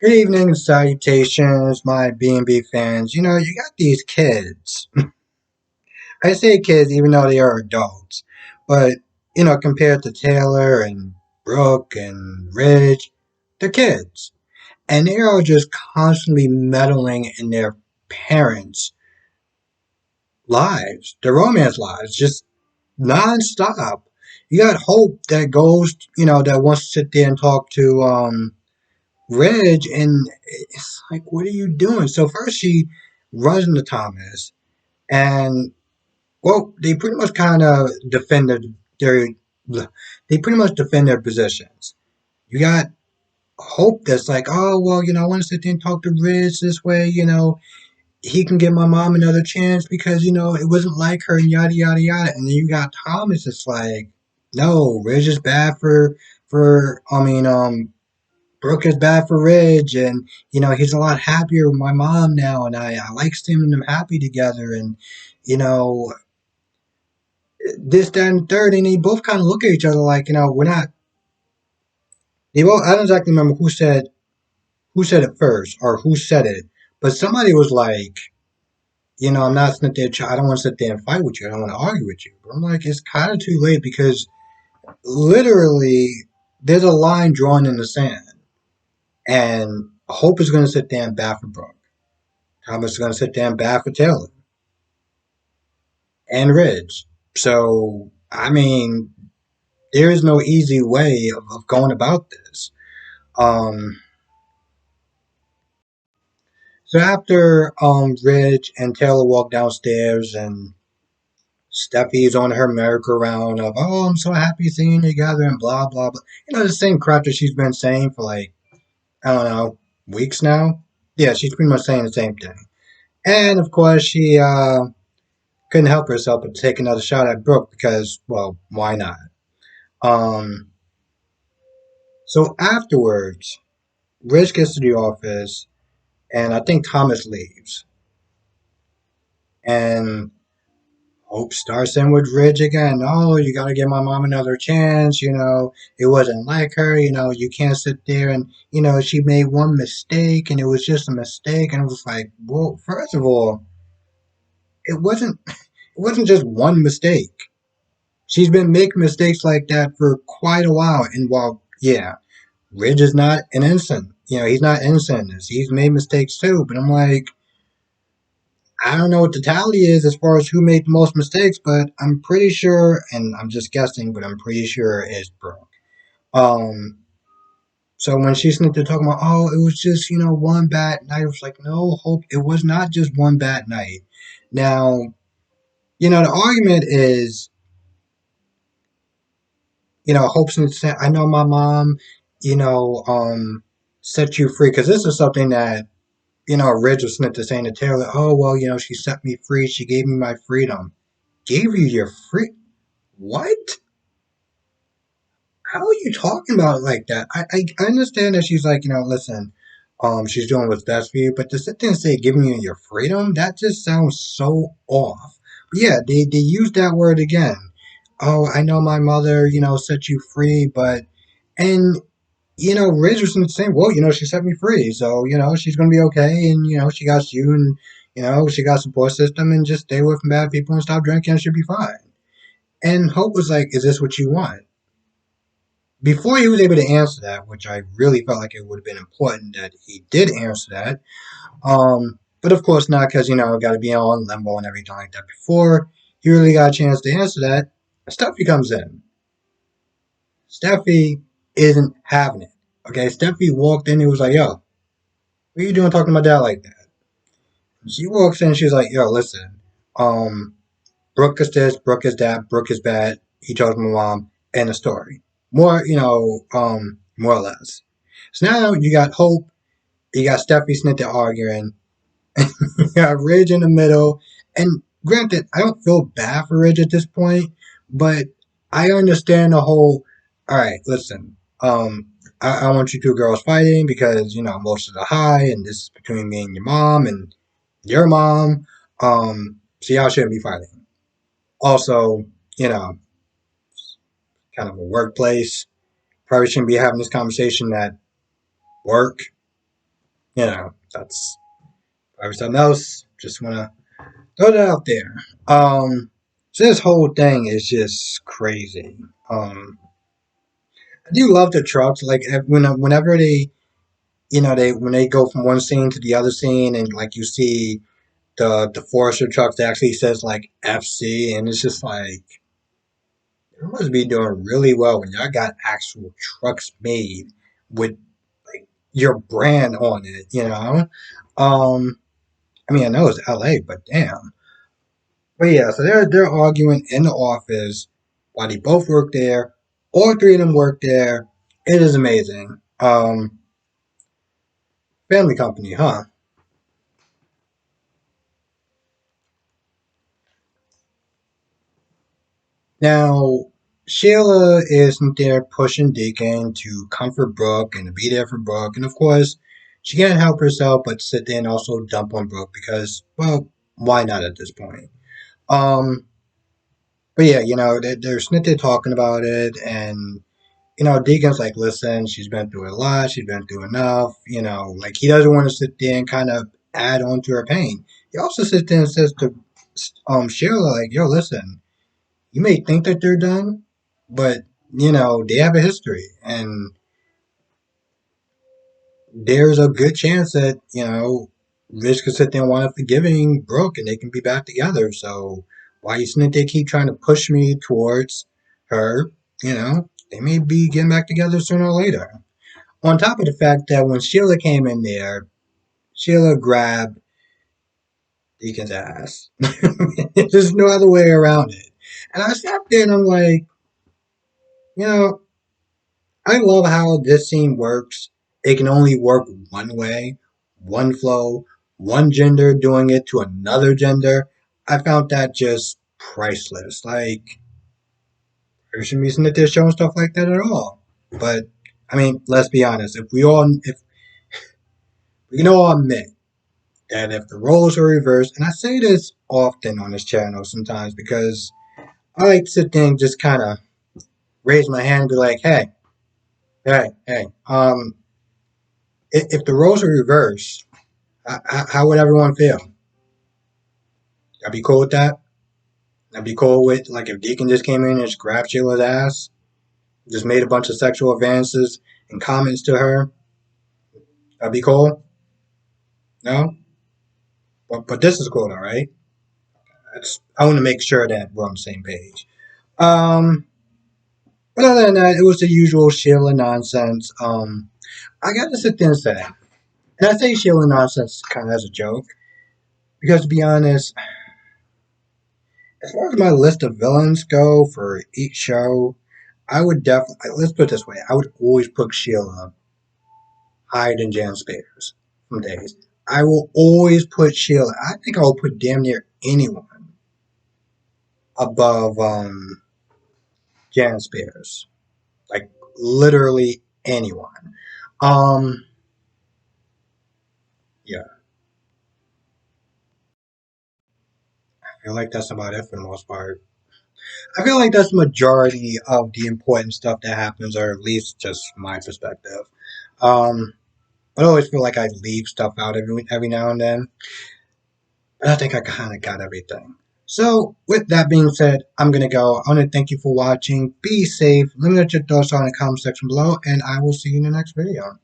Good evening, salutations, my B&B fans. You got these kids. I say kids even though they are adults. But, compared to Taylor and Brooke and Ridge, they're kids. And they are just constantly meddling in their parents' lives, their romance lives, just nonstop. You got Hope that goes, that wants to sit there and talk to Reg, and it's like, what are you doing? So first she runs into Thomas, and well, they pretty much kind of defended their, they pretty much defend their positions. You got Hope that's like, oh well, I want to sit there and talk to Reg this way, he can give my mom another chance because it wasn't like her and yada yada yada. And then you got Thomas that's like, no, Reg is bad for Brooke is bad for Ridge, and he's a lot happier with my mom now, and I like seeing them happy together, and you know this, that, and the third, and they both kind of look at each other like, we're not. They both. I don't exactly remember who said it first or who said it, but somebody was like, I'm not sitting there. I don't want to sit there and fight with you. I don't want to argue with you. But I'm like, it's kind of too late because literally there's a line drawn in the sand, and Hope is going to sit there and bat for Brooke. Thomas is going to sit there and bat for Taylor and Ridge. So, I mean, there is no easy way of going about this. Um, so after Ridge and Taylor walk downstairs and Steffi's on her merry-go-round of, oh, I'm so happy seeing you together and blah, blah, blah. The same crap that she's been saying for like, I don't know, weeks now. Yeah, she's pretty much saying the same thing. And of course, she couldn't help herself but take another shot at Brooke because, well, why not? Um, so afterwards, Rich gets to the office, and I think Thomas leaves. And Hope starts in with Ridge again. Oh, you got to give my mom another chance. It wasn't like her. You can't sit there and, she made one mistake and it was just a mistake. And it was like, well, first of all, it wasn't just one mistake. She's been making mistakes like that for quite a while. And while, yeah, Ridge is not an innocent. He's not innocent in this. He's made mistakes too. But I'm like, I don't know what the tally is as far as who made the most mistakes, but I'm pretty sure, and I'm just guessing, but I'm pretty sure it's Brooke. Um, so when she's talking about, oh, it was just, one bad night, I was like, no, Hope, it was not just one bad night. Now, the argument is, Hope's saying, I know my mom, you know, um, set you free, because this is something that Ridge was saying to Taylor, oh, well, she set me free. She gave me my freedom. Gave you your free? What? How are you talking about it like that? I understand that she's like, listen, she's doing what's best for you, but to sit there and say giving you your freedom, that just sounds so off. But yeah, they use that word again. Oh, I know my mother, set you free, but, and Ridge was saying, well, she set me free, so she's gonna be okay, and she got you, and she got support system, and just stay away from bad people and stop drinking, and she'll be fine. And Hope was like, is this what you want? Before he was able to answer that, which I really felt like it would have been important that he did answer that. But of course not, because got to be on limbo and everything like that. Before he really got a chance to answer that, Steffi comes in. Steffi isn't having it. Okay, Steffi walked in and was like, "Yo, what are you doing talking to my dad like that?" She walks in, she's like, "Yo, listen, um, Brooke is this, Brooke is that, Brooke is bad. He chose my mom, and the story. More, more or less." So now you got Hope, you got Steffi Smith arguing, you got Ridge in the middle. And granted, I don't feel bad for Ridge at this point, but I understand the whole. All right, listen. I want you two girls fighting because most of the high, and this is between me and your mom and your mom. So y'all shouldn't be fighting. Also, you know, kind of a workplace. Probably shouldn't be having this conversation at work. That's probably something else. Just wanna throw that out there. So this whole thing is just crazy. I do love the trucks. Like whenever they, they when they go from one scene to the other scene, and like you see the Forester trucks that actually says like FC, and it's just like you must be doing really well when y'all got actual trucks made with like your brand on it. Um, I mean, I know it's LA, but damn. But yeah, so they're arguing in the office while they both work there. All three of them work there. It is amazing. Family company, huh? Now, Sheila isn't there pushing Deacon to comfort Brooke and to be there for Brooke. And of course, she can't help herself but sit there and also dump on Brooke because, well, why not at this point? Um, but yeah, they're sitting there talking about it. And, Deacon's like, listen, she's been through a lot. She's been through enough. Like he doesn't want to sit there and kind of add on to her pain. He also sits there and says to Sheila, like, yo, listen, you may think that they're done, but they have a history, and there's a good chance that Rich could sit there and wind up forgiving Brooke, and they can be back together. So why you think they keep trying to push me towards her? They may be getting back together sooner or later. On top of the fact that when Sheila came in there, Sheila grabbed Deacon's ass. There's no other way around it. And I sat there and I'm like, you know, I love how this scene works. It can only work one way, one flow, one gender doing it to another gender. I found that just priceless. Like, there shouldn't be sitting there showing stuff like that at all. But I mean, let's be honest. If we can all admit that if the roles are reversed, and I say this often on this channel sometimes because I like to sit there and just kind of raise my hand and be like, hey, if the roles are reversed, how would everyone feel? I'd be cool with that. I'd be cool with like if Deacon just came in and just grabbed Sheila's ass, just made a bunch of sexual advances and comments to her. That'd be cool. No, but this is cool though, right? I want to make sure that we're on the same page. Um, but other than that, it was the usual Sheila nonsense. I got to sit there and say, and I say Sheila nonsense kind of as a joke because to be honest, as far as my list of villains go for each show, I would definitely, let's put it this way, I would always put Sheila higher than Jan Spears from Days. I will always put Sheila, I think I will put damn near anyone above Jan Spears. Like, literally anyone. Um, yeah, I feel like that's about it for the most part. I feel like that's the majority of the important stuff that happens, or at least just my perspective. Um, I always feel like I leave stuff out every now and then. But I think I kind of got everything. So, with that being said, I'm going to go. I want to thank you for watching. Be safe. Let me know what your thoughts are in the comment section below, and I will see you in the next video.